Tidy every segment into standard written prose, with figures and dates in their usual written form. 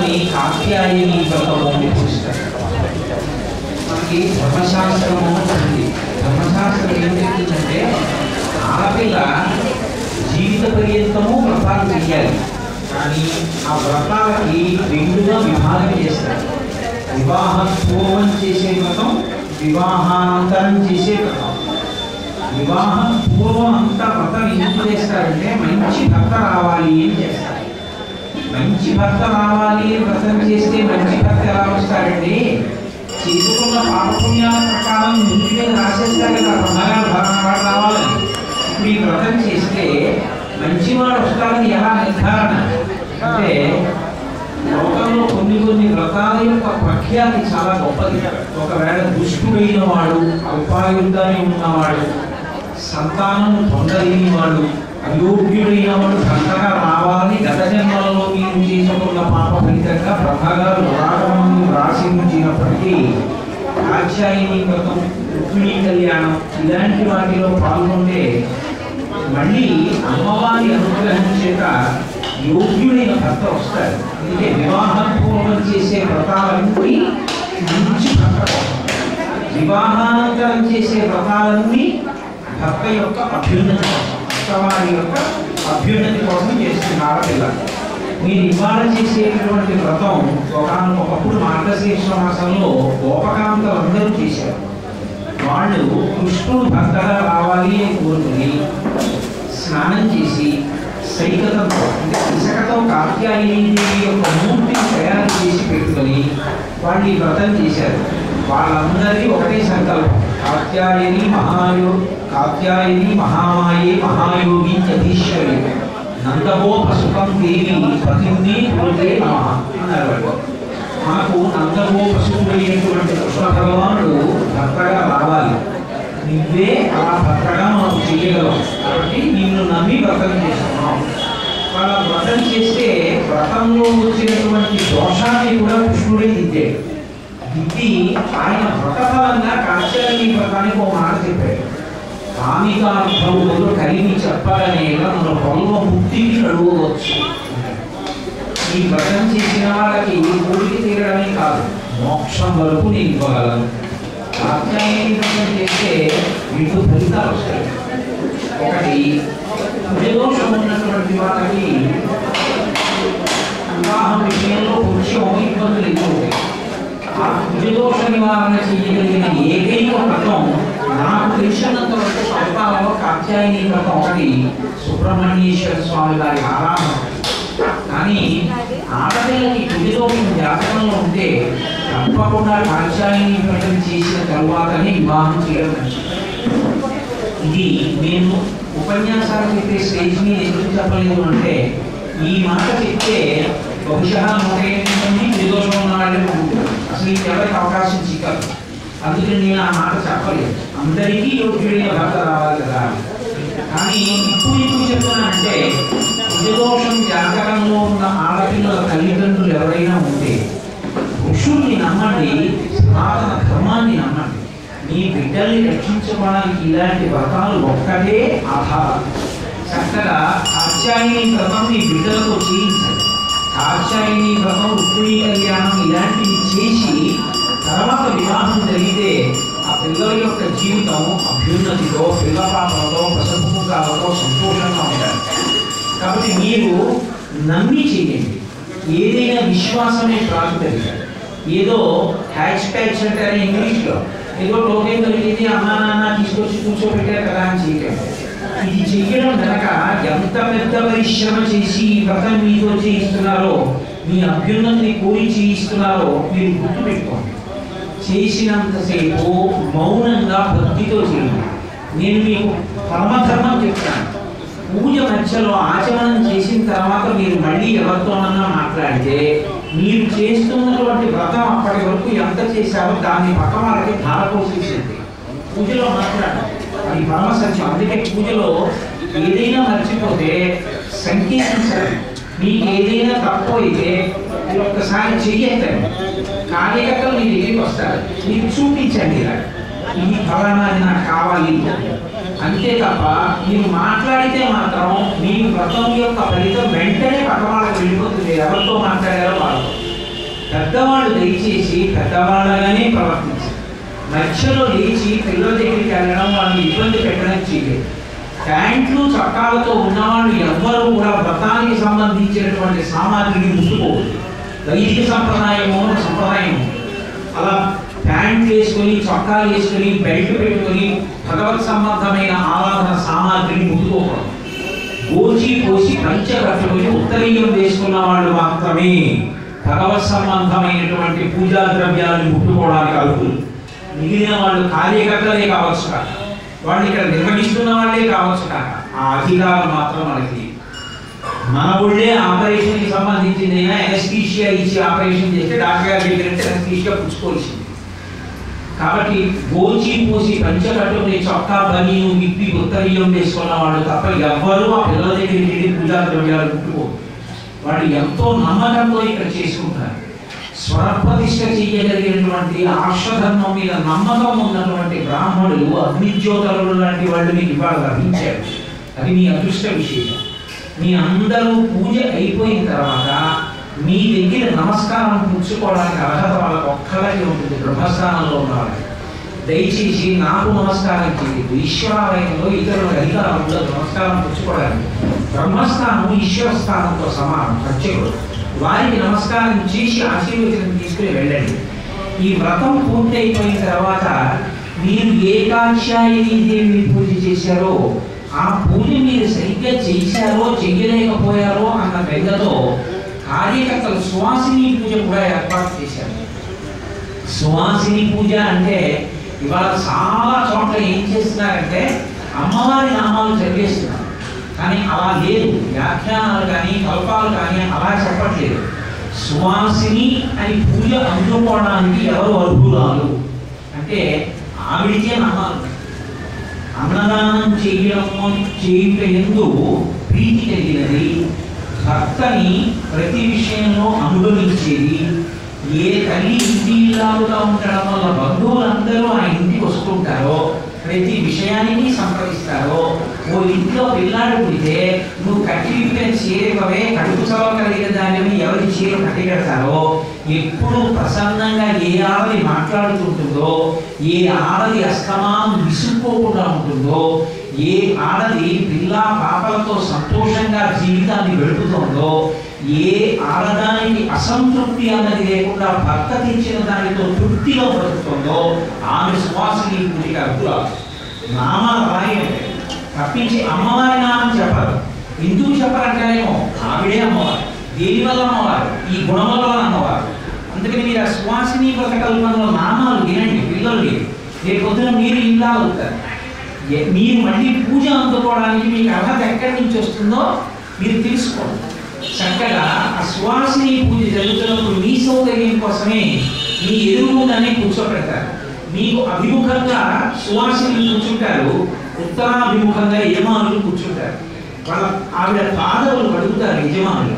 వ్రతాన్ని కాత్యాయని వ్రతము అని పిలుస్తారు. మనకి ధర్మశాస్త్రము ఉంది. ధర్మశాస్త్రం ఏం చెప్తుందంటే ఆడపిల్ల జీవిత పర్యంతము వ్రతాలు చేయాలి. కానీ ఆ వ్రతాలకి రెండుగా విభాగం చేస్తారు. వివాహం పూర్వం చేసే వ్రతం, వివాహానంతరం చేసే వ్రతం. వివాహం పూర్వం అంతా వ్రతం ఎందుకు చేస్తారంటే మంచి భర్త రావాలి అని చేస్తారు. మంచి భర్త రావాలి అని వ్రతం చేస్తే మంచి భర్త ఎలా వస్తారండి? చేసుకున్న పాపపుణ్యాల ప్రకారం ముందు మీద రాసేస్తారు కదా, బ్రహ్మగారు భర్త రావాలని. ఇప్పుడు ఈ వ్రతం చేస్తే మంచివాడు వస్తారని ఎలా నిర్ధారణ అంటే లోకంలో కొన్ని కొన్ని వ్రతాల యొక్క ప్రఖ్యాతి చాలా గొప్పది. ఒకవేళ దుష్టుడైన వాడు, అల్పాయుద్ధాన్ని ఉన్నవాడు, సంతానం పొందలేని వాడు, అయోగ్యుడైన వాడు భర్తగా రావాలని గత జన్మలలో మీరు చేసుకున్న పాప ఫలితంగా బ్రహ్మగారు రాగమని రాసి ఉంచినప్పటికీ కాత్యాయని వ్రతం, రుక్మిణీ కళ్యాణం ఇలాంటి వాటిలో పాల్గొంటే మళ్ళీ అమ్మవారి అనుగ్రహం చేత యోగ్యుడైన భర్త వస్తారు. అందుకే వివాహం పూర్వం చేసే వ్రతాలన్నీ మంచి భర్త కోసం, వివాహానంతరం చేసే వ్రతాలన్నీ భర్త యొక్క అభ్యున్నతి కోసం, భర్తవారి యొక్క అభ్యున్నతి కోసం చేస్తున్నారు పిల్లలు. మీరు ఇవాళ చేసేటువంటి వ్రతం ఒకప్పుడు మార్గశీర్ష మాసంలో గోపకాంతలందరూ చేశారు. వాళ్ళు కృష్ణుడు భర్తగా రావాలి అని కోరుకుని స్నానం చేసి సైకతంతో అంటే ఇసుకతో కాత్యాయని దేవి యొక్క మూర్తిని తయారు చేసి పెట్టుకొని వాళ్ళు ఈ వ్రతం చేశారు. వాళ్ళందరికీ ఒకటే సంకల్పం, కాత్యాయని మహామాయే మహాయోగి చదీశ్వరి నందవో పశుపం దేవి ప్రతిని పూజే నమః అన్నారు వాళ్ళు. మాకు నందవో పశువుడైనటువంటి కృష్ణ భగవానుడు భర్తగా రావాలి, నువ్వే అలా భర్తగా మనం చేయగలం కాబట్టి నిన్ను నమ్మి వ్రతం చేస్తున్నాం. వాళ్ళ వ్రతం చేస్తే వ్రతంలో వచ్చినటువంటి దోషాన్ని కూడా కృష్ణుడే దిద్దాడు. దిద్ది ఆయన వ్రతఫలంగా కాత్యాయని వ్రతానికి ఒక మాట చెప్పాడు. కామికార్థములు కలిగి చెప్పగానే మన పొలం ముక్తికి నడువచ్చు. ఈ వ్రతం చేసిన వాళ్ళకి ఊరికి తీరడమే కాదు, మోక్షం వరకు నేను ఇవ్వగలను. కాత్యాయని వ్రతం చేస్తే మీకు ఫలితాలు వస్తాయి. ఒకటి, కుజదోషం ఉన్నటువంటి వాళ్ళకి వివాహం విషయంలో కొంచెం ఇబ్బందులు ఎక్కువ ఉంటాయి. ఆ కుజదోష నివారణ చేయగలిగిన ఏకైక వ్రతం నాకు తెలిసినంత వరకు సంతానంలో కాత్యాయని వ్రతం ఒకటి, సుబ్రహ్మణ్యేశ్వర స్వామి వారి ఆరాధన. కానీ ఆడపిల్లకి కుజదోషం జాతకంలో ఉంటే తప్పకుండా కాత్యాయని వ్రతం చేసిన తరువాతనే వివాహం చేయడం మంచిది. ఇది నేను ఉపన్యాసాలు చెప్పే స్టేజ్ మీద ఎందుకు చెప్పలేదు అంటే ఈ మాట చెప్తే బహుశా 108 మంది కుజదోషం ఉన్న వాళ్ళని ఉంటుంది, అసలు ఎవరికి అవకాశం చిక్కదు. అందుకని నేను ఆ మాట చెప్పలేదు. అందరికీ యోగ్యుడైన భర్త రావాలి కదా. కానీ ఇప్పుడు చెప్తున్నానంటే కుజదోషం జాతకంలో ఉన్న ఆడపిల్లల తల్లిదండ్రులు ఎవరైనా ఉంటే ఋషుల్ని నమ్మండి, సనాతన ధర్మాన్ని నమ్మండి. మీ బిడ్డల్ని రక్షించుకోవడానికి ఇలాంటి వ్రతాలు ఒక్కటే ఆధారం. చక్కగా కాత్యాయని వ్రతం మీ బిడ్డలతో చేయించండి. కాత్యాయని వ్రతం, రుక్మిణీ కళ్యాణం ఇలాంటివి చేసి తర్వాత వివాహం జరిగితే ఆ పిల్లల యొక్క జీవితం అభ్యున్నతితో, పిల్లపాపలతో, ప్రసభూకాలతో సంతోషంగా ఉంటారు. కాబట్టి మీరు నమ్మి చేయండి. ఏదైనా విశ్వాసమే ప్రాముఖ్యత. ఏదో హ్యాచ్ ప్యాచ్ అంటారు ఇంగ్లీష్లో, ఏదో టోకెన్ దొరికింది అమ్మా నాన్న తీసుకొచ్చి కూర్చోబెట్టారు కదా అని చేయకండి. ఇది చెయ్యడం కనుక ఎంత పెద్ద పరిశ్రమ చేసి ఈ వ్రతం మీతో చేయిస్తున్నారో, మీ అభ్యున్నతిని కోరి చేయిస్తున్నారో మీరు గుర్తుపెట్టుకోండి. చేసినంతసేపు మౌనంగా భక్తితో చేయండి. నేను మీకు పరమధర్మం చెప్తాను. పూజ మధ్యలో ఆచమనం చేసిన తర్వాత మీరు మళ్ళీ ఎవరితోనన్నా మాట్లాడితే మీరు చేస్తున్నటువంటి వ్రతం అప్పటి వరకు ఎంత చేశారో దాన్ని పక్క వాళ్ళకి ధారపోసేసింది. పూజలో మాట్లాడాలి, అది పరమ సత్యం. అందుకే పూజలో ఏదైనా మర్చిపోతే సంకేతించాలి. మీకు ఏదైనా తప్పు అయితే మీరు ఒక్కసారి చెయ్యండి, కార్యకర్తలు మీ దగ్గరికి వస్తారు, మీకు చూపించండి ఇలా ఇది ఫలానా నాకు కావాలి అంతే తప్ప మీరు మాట్లాడితే మాత్రం మీ వ్రతం యొక్క ఫలితం వెంటనే పక్క వాళ్ళకి వెళ్ళిపోతుంది. ఎవరితో మాట్లాడారో వాళ్ళు పెద్దవాళ్ళు దయచేసి పెద్దవాళ్ళగానే ప్రవర్తించారు. మధ్యలో లేచి పిల్లల దగ్గరికి వెళ్ళడం, వాళ్ళని ఇబ్బంది పెట్టడం చేయలేదు. ప్యాంట్లు చొక్కాలతో ఉన్నవాళ్ళు ఎవ్వరూ కూడా వ్రతానికి సంబంధించినటువంటి సామాగ్రిని ముట్టుకోరు. వైదిక సంప్రదాయము అలా ప్యాంట్ వేసుకొని, చొక్కాలు వేసుకొని, బెల్ట్ పెట్టుకొని భగవత్ సంబంధమైన ఆరాధన సామాగ్రిని ముట్టుకోకూడదు. గోచి పోసి పంచ కట్టుకొని ఉత్తరీయం వేసుకున్న వాళ్ళు మాత్రమే భగవత్ సంబంధమైనటువంటి పూజా ద్రవ్యాలను ముట్టుకోవడానికి అర్హులు. మిగిలిన వాళ్ళు కార్యకర్తలే కావచ్చు కాక, వాళ్ళు ఇక్కడ నిర్వహిస్తున్న వాళ్ళే కావచ్చు కాక, ఆ అధికారం మాత్రం మనకి. మన ఊళ్ళే ఆపరేషన్కి సంబంధించిందైనా ఎనస్థీషియా ఇచ్చి ఆపరేషన్ చేస్తే డాక్టర్ గారి దగ్గరంటే ఎనస్థీషియా పుచ్చుకోవాల్సింది. కాబట్టి గోచి పోసి పంచ కట్టుకుని చొక్కా బనీను విప్పి ఉత్తరీయం వేసుకున్న వాళ్ళు తప్ప ఎవ్వరూ ఆ పిల్లల దగ్గరికి వెళ్ళి పూజా ద్రవ్యాలు ముట్టుకోరు. వాళ్ళు ఎంతో నమ్మకంతో ఇక్కడ చేసుకుంటారు. స్వరప్రతిష్ఠ చేయగలిగినటువంటి ఆర్షధర్మం మీద నమ్మకం ఉన్నటువంటి బ్రాహ్మణులు, అగ్నిజ్యోతరులు లాంటి వాళ్ళు మీకు ఇవాళ లభించారు. అది మీ అదృష్ట విషయం. మీ అందరూ పూజ అయిపోయిన తర్వాత మీ దగ్గర నమస్కారం పుచ్చుకోవడానికి అర్హత వాళ్ళకి ఒక్కలాగే ఉంటుంది. బ్రహ్మస్థానంలో ఉన్న వాళ్ళకి దయచేసి నాకు నమస్కారం చేయలేదు. ఈశ్వరాలయంలో ఇతరుల అధికారం ఉండదు నమస్కారం పుచ్చుకోవడానికి. బ్రహ్మస్థానం ఈశ్వర స్థానంతో సమానం, ప్రత్యేకుడు. వారికి నమస్కారం చేసి ఆశీర్వచనం తీసుకుని వెళ్ళండి. ఈ వ్రతం పూర్తి అయిపోయిన తర్వాత మీరు ఏ కాత్యాయని దేవిని పూజ చేశారో ఆ పూజ మీరు సరిగ్గా చేశారో చెయ్యలేకపోయారో అన్న బెంగతో కార్యకర్తలు సువాసిని పూజ కూడా ఏర్పాటు చేశారు. సువాసిని పూజ అంటే ఇవాళ చాలా చోట్ల ఏం చేస్తున్నారంటే అమ్మవారి నామాలు చదివేస్తున్నారు. కానీ అలా లేదు. వ్యాఖ్యానాలు కానీ కల్పాలు కానీ అలా చెప్పట్లేదు. సువాసిని అని పూజ అందుకోవడానికి ఎవరు అర్హురాలు అంటే ఆవిడికే నామాలు. అన్నదానం చేయుట ఎందు ప్రీతి కలిగినది, భర్తని ప్రతి విషయంలో అనుభవించేది, ఏ తల్లి ఇంటి ఇల్లాలుగా ఉండడం వల్ల బంధువులందరూ ఆ ఇంటికి వస్తుంటారో, ప్రతి విషయానికి సంప్రదిస్తారో, ఓ ఇంట్లో పిల్లాడు పుడితే నువ్వు కట్టివిప్పిన చీరవే కడుపు చవ కలిగిన దానిని ఎవరి చీర కట్టికెడతారో, ఎప్పుడు ప్రసన్నంగా ఏ ఆడది మాట్లాడుతుంటుందో, ఏ ఆడది అస్తమానం విసుక్కోకుండా ఉంటుందో, ఏ ఆడది పిల్ల పాపలతో సంతోషంగా జీవితాన్ని గడుపుతుందో, ఏ ఆడదానికి అసంతృప్తి అన్నది లేకుండా భర్త తెచ్చిన దానితో తృప్తిలో బ్రతుకుతుందో ఆమె సువాసిని పూజకి అర్హురాలు. నామాలు రాయండి తప్పించి అమ్మవారి నామం చెప్పరు. ఎందుకు చెప్పరంటేనేమో ఆవిడే అమ్మవారు. దేనివల్ల అమ్మవారు? ఈ గుణం వల్ల అమ్మవారు. అందుకని మీరు ఆ సువాసిని వ్రతకల్పంలో నామాలు వినండి. పిల్లలు రేపు పొద్దున మీరు ఇలా అవుతారు. మీరు మళ్ళీ పూజ అందుకోవడానికి మీకు అర్హత ఎక్కడి నుంచి వస్తుందో మీరు తెలుసుకోండి. చక్కగా ఆ సువాసిని పూజ జరుగుతున్నప్పుడు మీ సౌకర్యం కోసమే మీ ఎదురుగుండానే కూర్చోబెడతారు. మీకు అభిముఖంగా సువాసిని కూర్చుంటారు, ఉత్తరాభిముఖంగా యజమానులు కూర్చుంటారు. వాళ్ళ ఆవిడ పాదవులు కడుగుతారు యజమానులు,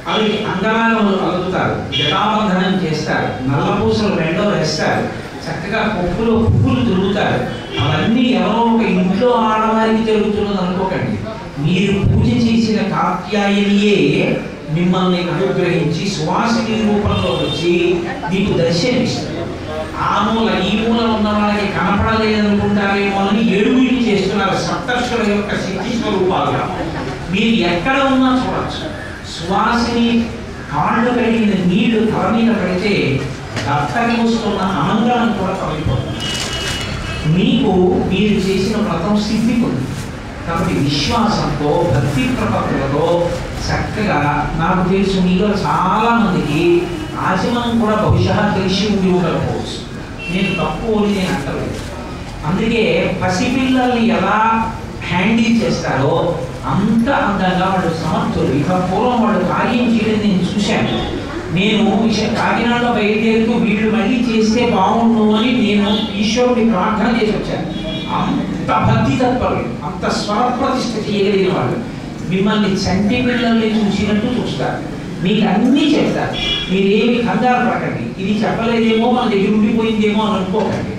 ఆవిడకి అంగరాగములు కలుగుతారు, జటాబంధనం చేస్తారు, నల్లపూసలు రెండో వేస్తారు, చక్కగా పప్పులో పువ్వులు దొరుకుతారు. అవన్నీ ఎవరో ఒక ఇంట్లో ఆడవారికి జరుగుతున్నది అనుకోకండి. మీరు పూజ చేసిన కాత్యాయనియే మిమ్మల్ని అనుగ్రహించి సువాసిని రూపంలో వచ్చి మీకు దర్శనమిస్తారు. ఆ మూల ఈ మూల ఉన్న వాళ్ళకి కనపడలేదనుకుంటారేమో అని ఏడుగురిని చేస్తున్నారు సప్తర్షుల యొక్క శక్తి స్వరూపాలుగా. మీరు ఎక్కడ ఉన్నా చూడవచ్చు. సువాసిని కాళ్ళు కడిగిన నీళ్లు తల మీద పడితే భర్తకి వస్తున్న అమంగళం కూడా తొలగిపోతుంది. మీకు మీరు చేసిన వ్రతం సిద్ధి పొంది. కాబట్టి విశ్వాసంతో భక్తి ప్రపత్తులతో చక్కగా, నాకు తెలుసు మీలో చాలా మందికి ఆచమనం కూడా బహుశా తెలిసి ఉండి ఉండకపోవచ్చు. నేను తప్పు నేను అంటలేదు. అందుకే పసిపిల్లల్ని ఎలా హ్యాండిల్ చేస్తారో అంత అందంగా వాళ్ళు సమర్థులు. ఇక పూర్వం వాళ్ళు కార్యం చేయడం నేను చూశాను. నేను కాకినాడలో బయలుదేరుతూ వీళ్ళు మళ్ళీ చేస్తే బాగుండు అని నేను ఈశ్వరుడిని ప్రార్థన చేసి వచ్చాను. అంత భక్తి తత్పరులు, అంత స్వరప్రతిష్ఠ చేయగలిగిన వాళ్ళు మిమ్మల్ని చంటి పిల్లల్ని చూసినట్టు చూస్తారు. మీకు అన్నీ చెప్తారు. మీరేమి కంగారు పడకండి. ఇది చెప్పలేదేమో మన దగ్గర ఉండిపోయిందేమో అని అనుకోకండి.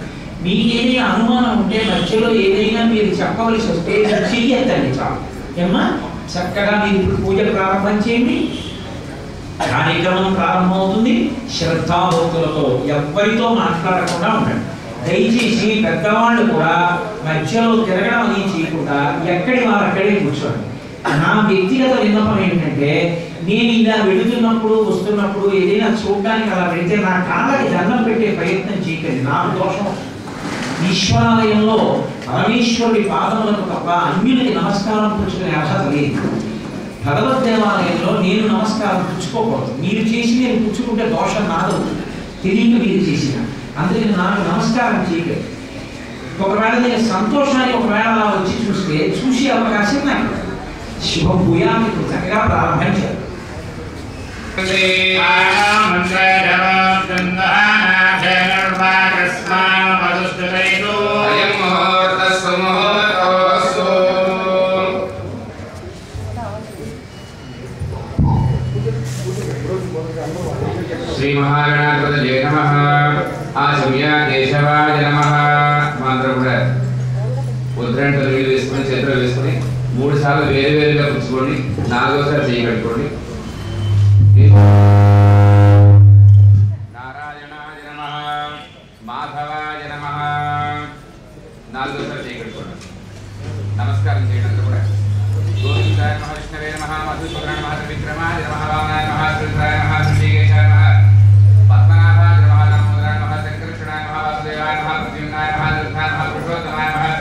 మీకేదైనా అనుమానం ఉంటే మధ్యలో ఏదైనా మీరు చెప్పవలసి వస్తే చెయ్యొద్దండి చాలు. ఏమ్మా చక్కగా మీరు ఇప్పుడు పూజ ప్రారంభం చేయండి. కార్యక్రమం ప్రారంభమవుతుంది. శ్రద్ధాభక్తులతో ఎవ్వరితో మాట్లాడకుండా ఉండండి. దయచేసి పెద్దవాళ్ళు కూడా మధ్యలో తిరగడం అని చేయకుండా ఎక్కడి వారు అక్కడే కూర్చోండి. నా వ్యక్తిగత విన్నపం ఏంటంటే, నేను ఇలా వెళుతున్నప్పుడు వస్తున్నప్పుడు ఏదైనా చూడడానికి అలా వెళితే నా కాళ్ళకి దండం పెట్టే ప్రయత్నం చేయకండి. నాకు దోషం. ఈశ్వరాలయంలో పరమేశ్వరుడి పాదములకు తప్ప అన్యులకి నమస్కారం పుచ్చుకునే అర్హత లేదు. భగవద్ దేవాలయంలో నేను నమస్కారం పుచ్చుకోకూడదు. మీరు చేసి నేను పుచ్చుకుంటే దోషం నాదు, తెలియక మీరు చేసిన. అందుకని నాకు నమస్కారం చేయలేదు. ఒకవేళ నేను సంతోషానికి ఒకవేళ అలా వచ్చి చూస్తే చూసే అవకాశం నాకు శుభం భూయాన్ని చక్కగా ప్రారంభించారు. श्री महागणाधिपतये नमः आशम्या केशवाय नमः మంత్రం కూడా ఉద్రంటలు వీలు వేసుకొని చేతులు వేసుకొని 3 సార్లు వేరువేరుగా పుచ్చుకోండి. 4వసారి చేయి కట్టుకోండి. నారాయణాయ నమః మాధవాయ నమః 4వసారి చేయి కట్టుకోండి. నమస్కారం చేయండి కూడా. గోవిందాయ నమః విష్ణవే నమః మధుసూదనాయ నమః త్రివిక్రమాయ నమః వామనాయ నమః శ్రీధరాయ నమః శ్రీకేశాయ నమః పద్మనాభాయ నమః దామోదరాయ నమః శంకరకృష్ణాయ నమః వాసుదేవాయ నమః ప్రద్యుమ్నాయ నమః దుర్గాయ నమః పురుషోత్తమాయ నమః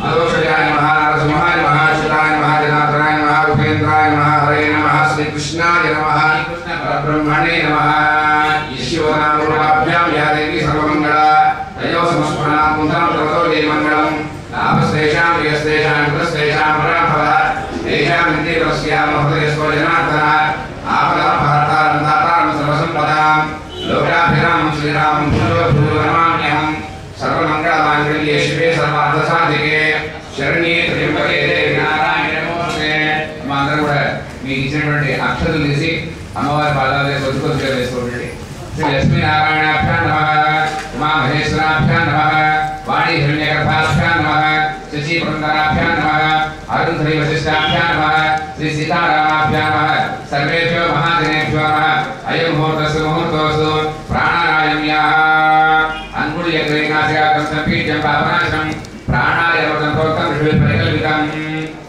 అదోషయాయ నమః నరసింహాయ నమః శివాయ నమః జనార్దనాయ నమః ఉపేంద్రాయ నమః హరే నమః శ్రీకృష్ణాయ నమః పరబ్రహ్మణే నమః ఈశ్వరాభ్యాం యా దేవి సర్వమంగళ తయో సంస్మరణాం కుంతం తతో దే మంగళం లాభశ్రేషాం యస్తేషాం కృతశ్రేషాం పరాభవ ఏషాం నిత్యవస్యాం హృదయస్వ జనార్దన ఆపదాపహర్తారం దాతారం సర్వసంపదాం లోకాభిరామం శ్రీరామం భూయో భూయో నమామ్యహం సర్వమంగళమాంగళ్యే శివే సర్వార్థసాధికే శరణ్యే త్ర్యంబకే దేవి నారాయణే నమోస్తుతే. మా అందరూ కూడా మీకు ఇచ్చినటువంటి అక్షతలు తీసి అమ్మవారి పాదాలే కొద్ది కొద్దిగా వేసుకోండి. శ్రీ లక్ష్మీనారాయణాభ్యాం నమః ఉమా మహేశ్వరాభ్యాం నమః వాణి హిరణ్యగర్భాభ్యాం నమః శశి పురంధరాభ్యాం నమః అరుంధతి వశిష్టాభ్యాం నమః శ్రీ సీతారామాభ్యాం నమః సర్వేభ్యో మహాజనేభ్యో నమః అయం ముహూర్తస్సు ముహూర్తోస్తు ప్రాణారాయమ్యాః అంగుళీయగ్రేణాసికాకం సంపీడ్యం పాపనాశనం ప్రాణాయామం ప్రోక్తం ఋషుభిః పరికల్పితం.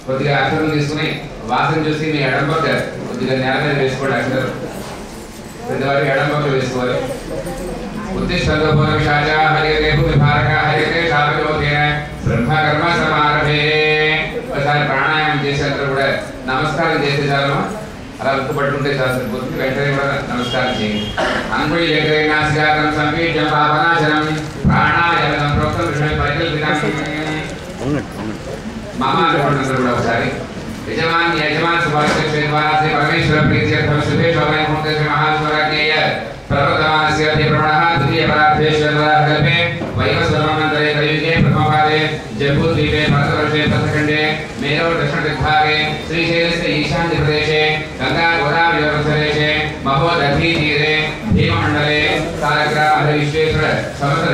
కొద్దిగా అక్షరం తీసుకుని వాసన చూసి మీ ఎడం పక్క కొద్దిగా నేల మీద వేసుకోండి. అక్షరం పెద్దవారికి ఎడం పక్క వేసుకోవాలి. ఉద్దిష్టోపనిషాచా హరియతే భూమిభారక హరియతే శాపయోగేన బ్రహ్మకర్మ సమారభే. ఒకసారి ప్రాణాయామం చేసి అందరూ కూడా నమస్కారం చేస్తే చాలు. అలా ఉక్కు పట్టుకుంటే చాలా సరిపోతుంది. వెంటనే కూడా నమస్కారం చేయండి. అంగుళి నాసికాకం సంపీడ్యం పాపనాశనం ప్రాణాయామం ప్రోక్తం ఋషుభిః పరికల్పితం. మామా అనుకుంటున్నారు కూడా ఒకసారి యజమాన్ యజమాన్ సుభాషే ద్వారా శ్రీ పరమేశ్వర ప్రీత్యర్థం శుభే శోభనే ముహూర్తే శ్రీ మహాశివరాజ్ఞేయ ప్రవర్తమానస్య ప్రవణః ద్వితీయ పరార్థేశ్వర కల్పే వైవస్వతమంతరే కలియుగే ప్రథమపాదే జంబూద్వీపే భరతవర్షే ప్రథఖండే మేరో దక్షిణదిగ్భాగే శ్రీశైలస్య ఈశాన్య ప్రదేశే గంగా గోదావరి ప్రదేశే మహోదధీ తీరే భీమమండలే సాలగ్రామ విశ్వేశ్వర సమస్త